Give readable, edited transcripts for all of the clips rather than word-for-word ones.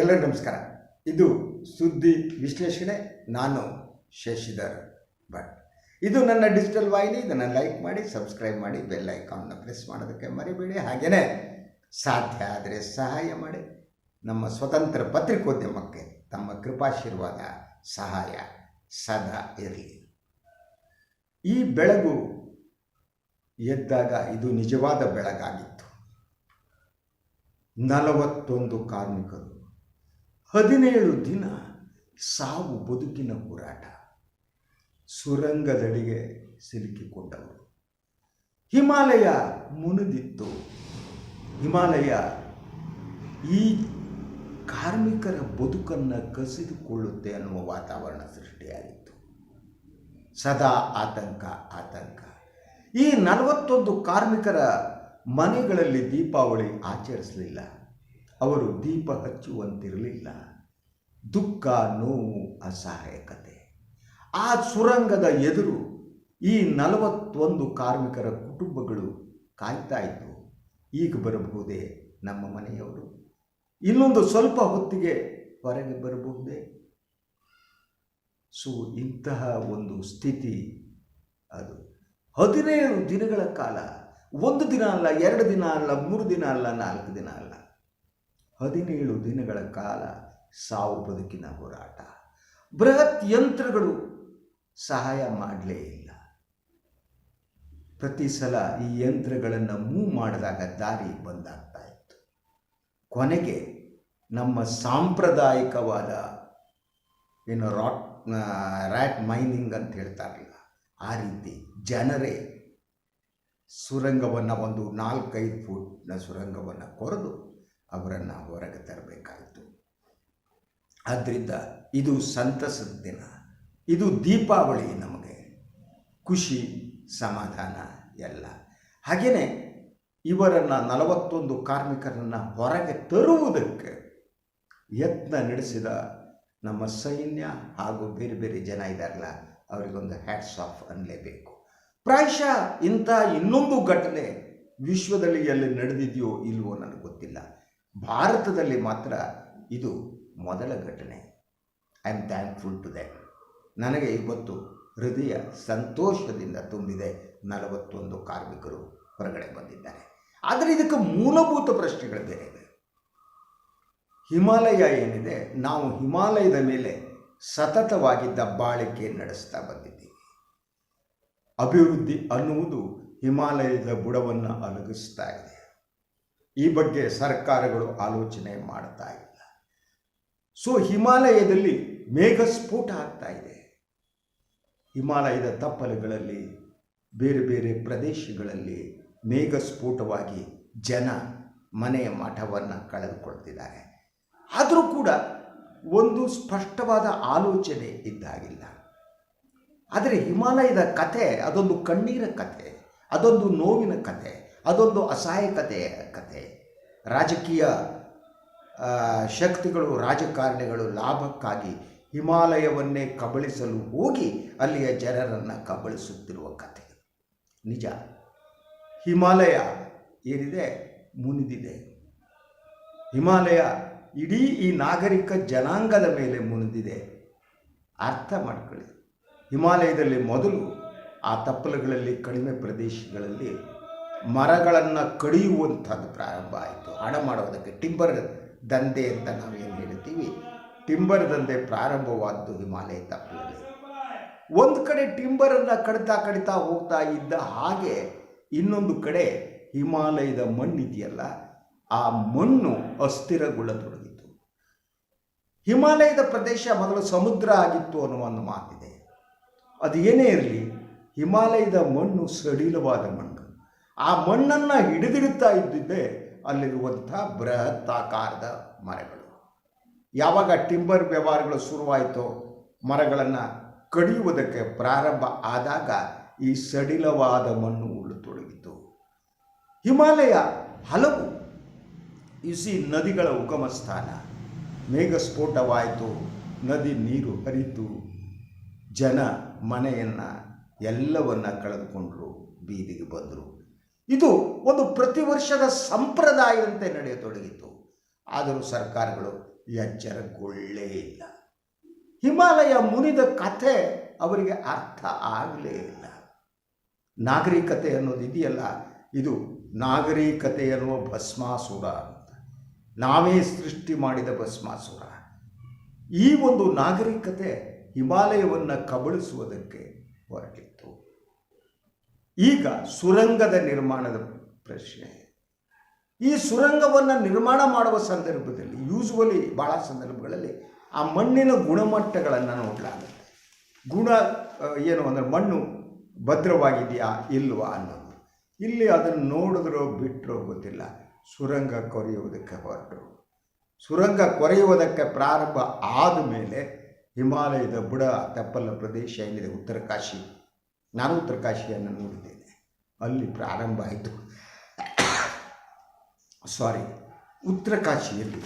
ಎಲ್ಲರಿಗೂ ನಮಸ್ಕಾರ. ಇದು ಸುದ್ದಿ ವಿಶ್ಲೇಷಣೆ. ನಾನು ಶಶಿಧರ್ ಭಟ್. ಇದು ನನ್ನ ಡಿಜಿಟಲ್ ವಾಹಿನಿ. ಇದನ್ನು ಲೈಕ್ ಮಾಡಿ, ಸಬ್ಸ್ಕ್ರೈಬ್ ಮಾಡಿ, ಬೆಲ್ ಐಕಾನ್ನ ಪ್ರೆಸ್ ಮಾಡೋದಕ್ಕೆ ಮರಿಬೇಡಿ. ಹಾಗೆಯೇ ಸಾಧ್ಯ ಆದರೆ ಸಹಾಯ ಮಾಡಿ. ನಮ್ಮ ಸ್ವತಂತ್ರ ಪತ್ರಿಕೋದ್ಯಮಕ್ಕೆ ತಮ್ಮ ಕೃಪಾಶೀರ್ವಾದ, ಸಹಾಯ ಸದಾ ಇರಲಿ. ಈ ಬೆಳಗು ಎದ್ದಾಗ ಇದು ನಿಜವಾದ ಬೆಳಗಾಗಿತ್ತು. 41 ಕಾರ್ಮಿಕರು 17 ದಿನ ಸಾವು ಬದುಕಿನ ಹೋರಾಟ. ಸುರಂಗದಡಿಗೆ ಸಿಲುಕಿಕೊಂಡವರು. ಹಿಮಾಲಯ ಮುನಿದಿತ್ತು. ಹಿಮಾಲಯ ಈ ಕಾರ್ಮಿಕರ ಬದುಕನ್ನು ಕಸಿದುಕೊಳ್ಳುತ್ತೆ ಅನ್ನುವ ವಾತಾವರಣ ಸೃಷ್ಟಿಯಾಗಿತ್ತು. ಸದಾ ಆತಂಕ. ಈ 41 ಕಾರ್ಮಿಕರ ಮನೆಗಳಲ್ಲಿ ದೀಪಾವಳಿ ಆಚರಿಸಲಿಲ್ಲ. ಅವರು ದೀಪ ಹಚ್ಚುವಂತಿರಲಿಲ್ಲ. ದುಃಖ, ನೋವು, ಅಸಹಾಯಕತೆ. ಆ ಸುರಂಗದ ಎದುರು ಈ 41 ಕಾರ್ಮಿಕರ ಕುಟುಂಬಗಳು ಕಾಯ್ತಾ ಇತ್ತು. ಈಗ ಬರಬಹುದೇ ನಮ್ಮ ಮನೆಯವರು? ಇನ್ನೊಂದು ಸ್ವಲ್ಪ ಹೊತ್ತಿಗೆ ಹೊರಗೆ ಬರಬಹುದೇ? ಸೊ ಇಂತಹ ಒಂದು ಸ್ಥಿತಿ ಅದು. 17 ದಿನಗಳ ಕಾಲ, 1 ದಿನ ಅಲ್ಲ, 2 ದಿನ ಅಲ್ಲ, 3 ದಿನ ಅಲ್ಲ, 4 ದಿನ ಅಲ್ಲ, 17 ದಿನಗಳ ಕಾಲ ಸಾವು ಬದುಕಿನ ಹೋರಾಟ. ಬೃಹತ್ ಯಂತ್ರಗಳು ಸಹಾಯ ಮಾಡಲೇ ಇಲ್ಲ. ಪ್ರತಿ ಸಲ ಈ ಯಂತ್ರಗಳನ್ನು ಮೂವ್ ಮಾಡಿದಾಗ ದಾರಿ ಬಂದಾಗ್ತಾ ಇತ್ತು. ಕೊನೆಗೆ ನಮ್ಮ ಸಾಂಪ್ರದಾಯಿಕವಾದ ರ್ಯಾಟ್ ಮೈನಿಂಗ್ ಅಂತ ಹೇಳ್ತಾರಲ್ಲ, ಆ ರೀತಿ ಜನರೇ ಸುರಂಗವನ್ನು, ಒಂದು 4-5 ಫೂಟ್ನ ಸುರಂಗವನ್ನು ಕೊರೆದು ಅವರನ್ನು ಹೊರಗೆ ತರಬೇಕಾಯಿತು. ಆದ್ದರಿಂದ ಇದು ಸಂತಸದ ದಿನ. ಇದು ದೀಪಾವಳಿ. ನಮಗೆ ಖುಷಿ, ಸಮಾಧಾನ ಎಲ್ಲ. ಹಾಗೆಯೇ ಇವರನ್ನು 41 ಕಾರ್ಮಿಕರನ್ನು ಹೊರಗೆ ತರುವುದಕ್ಕೆ ಯತ್ನ ನಡೆಸಿದ ನಮ್ಮ ಸೈನ್ಯ ಹಾಗೂ ಬೇರೆ ಬೇರೆ ಜನ ಇದ್ದಾರಲ್ಲ, ಅವರಿಗೊಂದು ಹ್ಯಾಟ್ಸ್ ಆಫ್ ಅನ್ನಲೇಬೇಕು. ಪ್ರಾಯಶಃ ಇಂಥ ಇನ್ನೊಂದು ಘಟನೆ ವಿಶ್ವದಲ್ಲಿ ಎಲ್ಲಿ ನಡೆದಿದೆಯೋ ಇಲ್ವೋ ನನಗೆ ಗೊತ್ತಿಲ್ಲ. ಭಾರತದಲ್ಲಿ ಮಾತ್ರ ಇದು ಮೊದಲ ಘಟನೆ. I am thankful to that. ನನಗೆ ಇವತ್ತು ಹೃದಯ ಸಂತೋಷದಿಂದ ತುಂಬಿದೆ. 41 ಕಾರ್ಮಿಕರು ಹೊರಗಡೆ ಬಂದಿದ್ದಾರೆ. ಆದರೆ ಇದಕ್ಕೆ ಮೂಲಭೂತ ಪ್ರಶ್ನೆಗಳು ಬೇರೆ ಇವೆ. ಹಿಮಾಲಯ ಏನಿದೆ, ನಾವು ಹಿಮಾಲಯದ ಮೇಲೆ ಸತತವಾಗಿ ದಬ್ಬಾಳಿಕೆ ನಡೆಸ್ತಾ ಬಂದಿದ್ದೀವಿ. ಅಭಿವೃದ್ಧಿ ಅನ್ನುವುದು ಹಿಮಾಲಯದ ಬುಡವನ್ನು ಅಲಗಿಸ್ತಾ ಇದೆ. ಈ ಬಗ್ಗೆ ಸರ್ಕಾರಗಳು ಆಲೋಚನೆ ಮಾಡ್ತಾ ಇಲ್ಲ. ಸೊ ಹಿಮಾಲಯದಲ್ಲಿ ಮೇಘಸ್ಫೋಟ ಆಗ್ತಾ ಇದೆ. ಹಿಮಾಲಯದ ತಪ್ಪಲುಗಳಲ್ಲಿ, ಬೇರೆ ಬೇರೆ ಪ್ರದೇಶಗಳಲ್ಲಿ ಮೇಘಸ್ಫೋಟವಾಗಿ ಜನ ಮನೆಯ ಮಠವನ್ನು ಕಳೆದುಕೊಳ್ತಿದ್ದಾರೆ. ಆದರೂ ಕೂಡ ಒಂದು ಸ್ಪಷ್ಟವಾದ ಆಲೋಚನೆ ಇದ್ದಾಗಿಲ್ಲ. ಆದರೆ ಹಿಮಾಲಯದ ಕಥೆ ಅದೊಂದು ಕಣ್ಣೀರ ಕಥೆ, ಅದೊಂದು ನೋವಿನ ಕಥೆ, ಅದೊಂದು ಅಸಹಾಯಕತೆಯ ಕಥೆ. ರಾಜಕೀಯ ಶಕ್ತಿಗಳು, ರಾಜಕಾರಣಿಗಳು ಲಾಭಕ್ಕಾಗಿ ಹಿಮಾಲಯವನ್ನೇ ಕಬಳಿಸಲು ಹೋಗಿ ಅಲ್ಲಿಯ ಜನರನ್ನು ಕಬಳಿಸುತ್ತಿರುವ ಕಥೆ ನಿಜ. ಹಿಮಾಲಯ ಏನಿದೆ ಮುನಿದಿದೆ. ಹಿಮಾಲಯ ಇಡೀ ಈ ನಾಗರಿಕ ಜನಾಂಗದ ಮೇಲೆ ಮುನಿದಿದೆ. ಅರ್ಥ ಮಾಡ್ಕೊಳ್ಳಿ. ಹಿಮಾಲಯದಲ್ಲಿ ಮೊದಲು ಆ ತಪ್ಪಲುಗಳಲ್ಲಿ, ಕಡಿಮೆ ಪ್ರದೇಶಗಳಲ್ಲಿ ಮರಗಳನ್ನು ಕಡಿಯುವಂಥದ್ದು ಪ್ರಾರಂಭ ಆಯಿತು. ಹಣ ಮಾಡೋದಕ್ಕೆ ಟಿಂಬರ್ ದಂಧೆ ಅಂತ ನಾವೇನು ಹೇಳ್ತೀವಿ, ಟಿಂಬರ್ ದಂಧೆ ಪ್ರಾರಂಭವಾದ್ದು ಹಿಮಾಲಯ ತಪ್ಪಲಲ್ಲಿ. ಒಂದು ಕಡೆ ಟಿಂಬರನ್ನು ಕಡಿತಾ ಹೋಗ್ತಾ ಇದ್ದ ಹಾಗೆ ಇನ್ನೊಂದು ಕಡೆ ಹಿಮಾಲಯದ ಮಣ್ಣಿದೆಯಲ್ಲ, ಆ ಮಣ್ಣು ಅಸ್ಥಿರಗೊಳ್ಳತೊಡಗಿತು. ಹಿಮಾಲಯದ ಪ್ರದೇಶ ಮೊದಲು ಸಮುದ್ರ ಆಗಿತ್ತು ಅನ್ನುವ ಒಂದು ಮಾತಿದೆ. ಅದು ಏನೇ ಇರಲಿ, ಹಿಮಾಲಯದ ಮಣ್ಣು ಸಡಿಲವಾದ ಮಣ್ಣು. ಆ ಮಣ್ಣನ್ನು ಹಿಡಿದಿಡುತ್ತಾ ಇದ್ದಿದ್ದೇ ಅಲ್ಲಿರುವಂಥ ಬೃಹತ್ತಾಕಾರದ ಮರಗಳು. ಯಾವಾಗ ಟಿಂಬರ್ ವ್ಯವಹಾರಗಳು ಶುರುವಾಯಿತೋ, ಮರಗಳನ್ನು ಕಡಿಯುವುದಕ್ಕೆ ಪ್ರಾರಂಭ ಆದಾಗ ಈ ಸಡಿಲವಾದ ಮಣ್ಣು ಉಳ್ಳತೊಡಗಿತು. ಹಿಮಾಲಯ ಹಲವು ನದಿಗಳ ಉಗಮ ಸ್ಥಾನ. ಮೇಘಸ್ಫೋಟವಾಯಿತು, ನದಿ ನೀರು ಹರಿತು, ಜನ ಮನೆಯನ್ನು ಎಲ್ಲವನ್ನ ಕಳೆದುಕೊಂಡರು, ಬೀದಿಗೆ ಬಂದರು. ಇದು ಒಂದು ಪ್ರತಿ ವರ್ಷದ ಸಂಪ್ರದಾಯದಂತೆ ನಡೆಯತೊಡಗಿತು. ಆದರೂ ಸರ್ಕಾರಗಳು ಎಚ್ಚರಗೊಳ್ಳೇ ಇಲ್ಲ. ಹಿಮಾಲಯ ಮುನಿದ ಕಥೆ ಅವರಿಗೆ ಅರ್ಥ ಆಗಲೇ ಇಲ್ಲ. ನಾಗರಿಕತೆ ಅನ್ನೋದು ಇದೆಯಲ್ಲ, ಇದು ನಾಗರಿಕತೆ ಅನ್ನುವ ಭಸ್ಮಾಸುರ ಅಂತ, ನಾವೇ ಸೃಷ್ಟಿ ಮಾಡಿದ ಭಸ್ಮಾಸುರ. ಈ ಒಂದು ನಾಗರಿಕತೆ ಹಿಮಾಲಯವನ್ನು ಕಬಳಿಸುವುದಕ್ಕೆ ಹೊರಟಿತ್ತು. ಈಗ ಸುರಂಗದ ನಿರ್ಮಾಣದ ಪ್ರಶ್ನೆ. ಈ ಸುರಂಗವನ್ನು ನಿರ್ಮಾಣ ಮಾಡುವ ಸಂದರ್ಭದಲ್ಲಿ ಯೂಸುವಲಿ ಭಾಳ ಸಂದರ್ಭಗಳಲ್ಲಿ ಆ ಮಣ್ಣಿನ ಗುಣಮಟ್ಟಗಳನ್ನು ನೋಡಲಾಗುತ್ತೆ. ಏನು ಅಂದರೆ ಮಣ್ಣು ಭದ್ರವಾಗಿದೆಯಾ ಇಲ್ವಾ ಅನ್ನೋದು. ಇಲ್ಲಿ ಅದನ್ನು ನೋಡಿದ್ರೋ ಬಿಟ್ಟರೋ ಗೊತ್ತಿಲ್ಲ, ಸುರಂಗ ಕೊರೆಯುವುದಕ್ಕೆ ಹೊರಟರು. ಸುರಂಗ ಕೊರೆಯುವುದಕ್ಕೆ ಪ್ರಾರಂಭ ಆದ ಮೇಲೆ ಹಿಮಾಲಯದ ಬುಡ ತಪ್ಪಲ ಪ್ರದೇಶ ಏನಿದೆ, ಉತ್ತರ ಕಾಶಿ, ನಾನು ಉತ್ತರ ಕಾಶಿಯನ್ನು ನೋಡಿದ್ದೇನೆ, ಅಲ್ಲಿ ಪ್ರಾರಂಭ ಆಯಿತು. ಉತ್ತರ ಕಾಶಿಯಲ್ಲಿ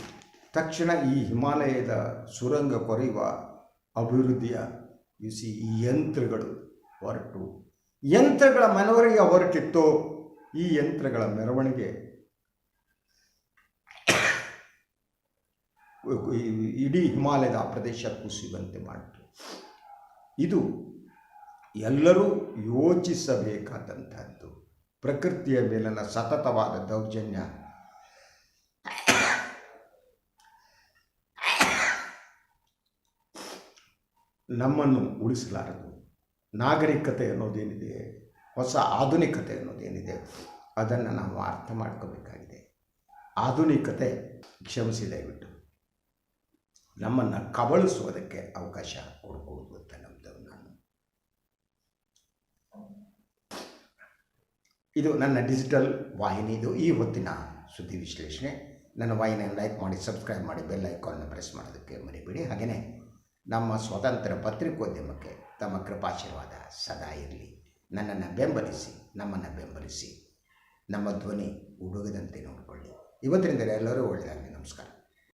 ತಕ್ಷಣ ಈ ಹಿಮಾಲಯದ ಸುರಂಗ ಕೊರೆಯುವ ಅಭಿವೃದ್ಧಿಯ ಈ ಯಂತ್ರಗಳು ಹೊರಟು, ಯಂತ್ರಗಳ ಮೆರವಣಿಗೆ ಹೊರಟಿತ್ತು. ಈ ಯಂತ್ರಗಳ ಮೆರವಣಿಗೆ ಇಡೀ ಹಿಮಾಲಯದ ಪ್ರದೇಶ ಕುಸಿಯುವಂತೆ ಮಾಡಿತು. ಇದು ಎಲ್ಲರೂ ಯೋಚಿಸಬೇಕಾದಂಥದ್ದು. ಪ್ರಕೃತಿಯ ಮೇಲಿನ ಸತತವಾದ ದೌರ್ಜನ್ಯ ನಮ್ಮನ್ನು ಉಳಿಸಲಾರದು. ನಾಗರಿಕತೆ ಅನ್ನೋದೇನಿದೆ, ಹೊಸ ಆಧುನಿಕತೆ ಅನ್ನೋದೇನಿದೆ, ಅದನ್ನು ನಾವು ಅರ್ಥ ಮಾಡ್ಕೋಬೇಕಾಗಿದೆ. ಆಧುನಿಕತೆ, ಕ್ಷಮಿಸಿ ದಯವಿಟ್ಟು, ನಮ್ಮನ್ನು ಕಬಳಿಸುವುದಕ್ಕೆ ಅವಕಾಶ ಕೊಡಬಹುದು ಅಂತ ನಂಬಿದವನು ನಾನು. ಇದು ನನ್ನ ಡಿಜಿಟಲ್ ವಾಹಿನಿದು ಈ ಹೊತ್ತಿನ ಸುದ್ದಿ ವಿಶ್ಲೇಷಣೆ. ನನ್ನ ವಾಹಿನಿಯನ್ನು ಲೈಕ್ ಮಾಡಿ, ಸಬ್ಸ್ಕ್ರೈಬ್ ಮಾಡಿ, ಬೆಲ್ ಐಕಾನ್ನ ಪ್ರೆಸ್ ಮಾಡೋದಕ್ಕೆ ಮರಿಬೇಡಿ. ಹಾಗೆಯೇ ನಮ್ಮ ಸ್ವತಂತ್ರ ಪತ್ರಿಕೋದ್ಯಮಕ್ಕೆ ತಮ್ಮ ಕೃಪಾಶೀರ್ವಾದ ಸದಾ ಇರಲಿ. ನನ್ನನ್ನು ಬೆಂಬಲಿಸಿ, ನಮ್ಮನ್ನು ಬೆಂಬಲಿಸಿ, ನಮ್ಮ ಧ್ವನಿ ಹುಡುಗದಂತೆ ನೋಡಿಕೊಳ್ಳಿ. ಇವತ್ತಿನಿಂದ ಎಲ್ಲರೂ ಒಳ್ಳೆಯದಾಗಲಿ. ನಮಸ್ಕಾರ.